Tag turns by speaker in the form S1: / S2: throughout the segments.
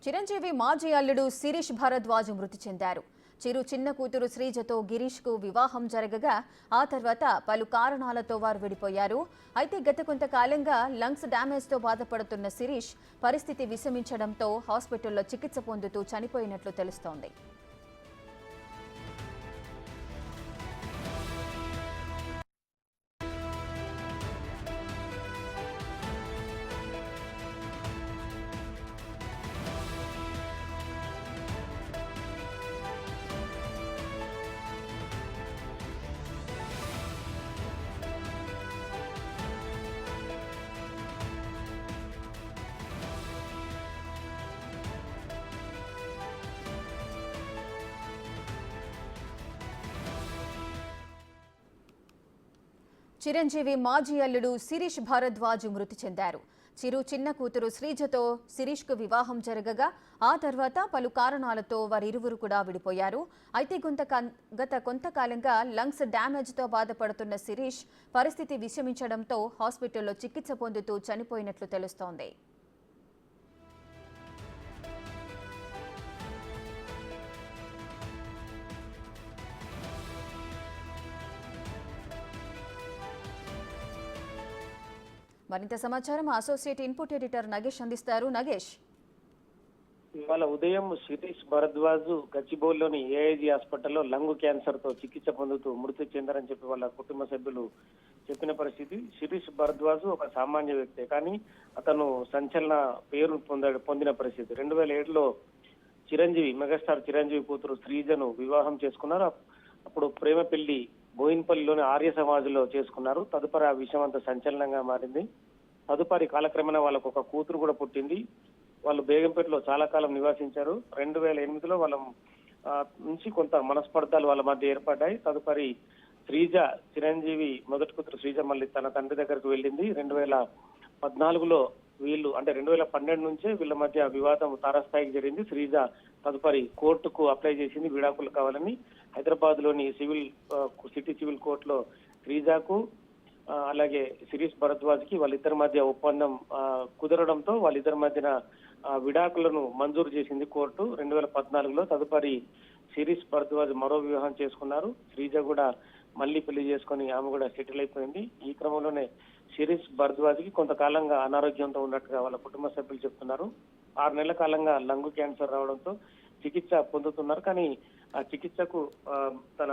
S1: చిరంజీవి మాజీ అల్లుడు శిరీష్ భరద్వాజ్ మృతి చెందారు. చిరు చిన్న కూతురు శ్రీజతో గిరీష్ కు వివాహం జరగగా ఆ తర్వాత పలు కారణాలతో వారు విడిపోయారు. అయితే గత కొంతకాలంగా లంగ్స్ డ్యామేజ్ తో బాధపడుతున్న శిరీష్ పరిస్థితి విషమించడంతో హాస్పిటల్లో చికిత్స పొందుతూ చనిపోయినట్లు తెలుస్తోంది. చిరంజీవి మాజీ అల్లుడు శిరీష్ భరద్వాజ్ మృతి చెందారు. చిరు చిన్న కూతురు శ్రీజతో శిరీష్ కు వివాహం జరగగా ఆ తర్వాత పలు కారణాలతో వారిరువురు కూడా విడిపోయారు. అయితే గత కొంతకాలంగా లంగ్స్ డ్యామేజ్ తో బాధపడుతున్న శిరీష్ పరిస్థితి విషమించడంతో హాస్పిటల్లో చికిత్స పొందుతూ చనిపోయినట్లు తెలుస్తోంది. మరింత సమాచారం అసోసియేట్ ఇన్పుట్ ఎడిటర్ నగేష్ అందిస్తారు. నగేష్,
S2: ఇవాళ ఉదయం శిరీష్ భరద్వాజ్ గచ్చిబౌలిలోని ఏఐజీ హాస్పిటల్లో లంగ్ క్యాన్సర్ తో చికిత్స పొందుతూ మృతి చెందారని చెప్పి వాళ్ళ కుటుంబ సభ్యులు చెప్పిన పరిస్థితి. శిరీష్ భరద్వాజ్ ఒక సామాన్య వ్యక్తే, కానీ అతను సంచలన పేరు పొందిన పరిస్థితి. 2007లో చిరంజీవి మెగాస్టార్ చిరంజీవి కూతురు శ్రీజను వివాహం చేసుకున్నారు. అప్పుడు ప్రేమ పెళ్లి బోయిన్పల్లిలోని ఆర్య సమాజ్లో చేసుకున్నారు. తదుపరి ఆ విషయం అంతా సంచలనంగా మారింది. తదుపరి కాలక్రమేణా వాళ్ళకు ఒక కూతురు కూడా పుట్టింది. వాళ్ళు బేగంపేటలో చాలా కాలం నివాసించారు. 2008లో వాళ్ళ నుంచి కొంత మనస్పర్ధాలు వాళ్ళ మధ్య ఏర్పడ్డాయి. తదుపరి శ్రీజ, చిరంజీవి మొదటి కూతురు శ్రీజ మళ్ళీ తన తండ్రి దగ్గరకు వెళ్ళింది. 2014లో వీళ్ళు అంటే 2012 నుంచే వీళ్ళ మధ్య వివాదం తారస్థాయికి జరిగింది. శ్రీజ తదుపరి కోర్టుకు అప్లై చేసింది విడాకులు కావాలని. హైదరాబాద్ లోని సిటీ సివిల్ కోర్టులో శ్రీజకు అలాగే శిరీష్ భరద్వాజ్ కి వాళ్ళిద్దరి మధ్య ఒప్పందం కుదరడంతో వాళ్ళిద్దరి మధ్యన విడాకులను మంజూరు చేసింది కోర్టు 2014లో. తదుపరి శిరీష్ భరద్వాజ్ మరో వివాహం చేసుకున్నారు. శ్రీజ కూడా మళ్ళీ పెళ్లి చేసుకుని ఆమె కూడా సెటిల్ అయిపోయింది. ఈ క్రమంలోనే శిరీష్ భరద్వాజ్ కి కొంతకాలంగా అనారోగ్యంతో ఉన్నట్టుగా వాళ్ళ కుటుంబ సభ్యులు చెప్తున్నారు. 6 నెలల కాలంగా లంగ్ క్యాన్సర్ రావడంతో చికిత్స పొందుతున్నారు. కానీ ఆ చికిత్సకు తన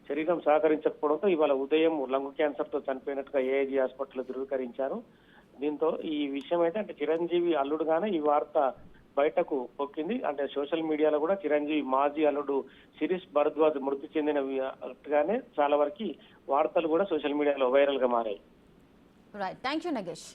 S2: శరీరం సహకరించకపోవడంతో ఇవాళ ఉదయం లంగ్ క్యాన్సర్ తో చనిపోయినట్టుగా ఏఐజీ హాస్పిటల్లో ధృవీకరించారు. దీంతో ఈ విషయం అయితే అంటే చిరంజీవి అల్లుడుగానే ఈ వార్త బయటకు పొక్కింది. అంటే సోషల్ మీడియాలో కూడా చిరంజీవి మాజీ అల్లుడు శిరీష్ భరద్వాజ్ మృతి చెందినట్టుగానే చాలా వరకు వార్తలు కూడా సోషల్ మీడియాలో వైరల్ గా మారాయి.
S1: Right, thank you Nagesh.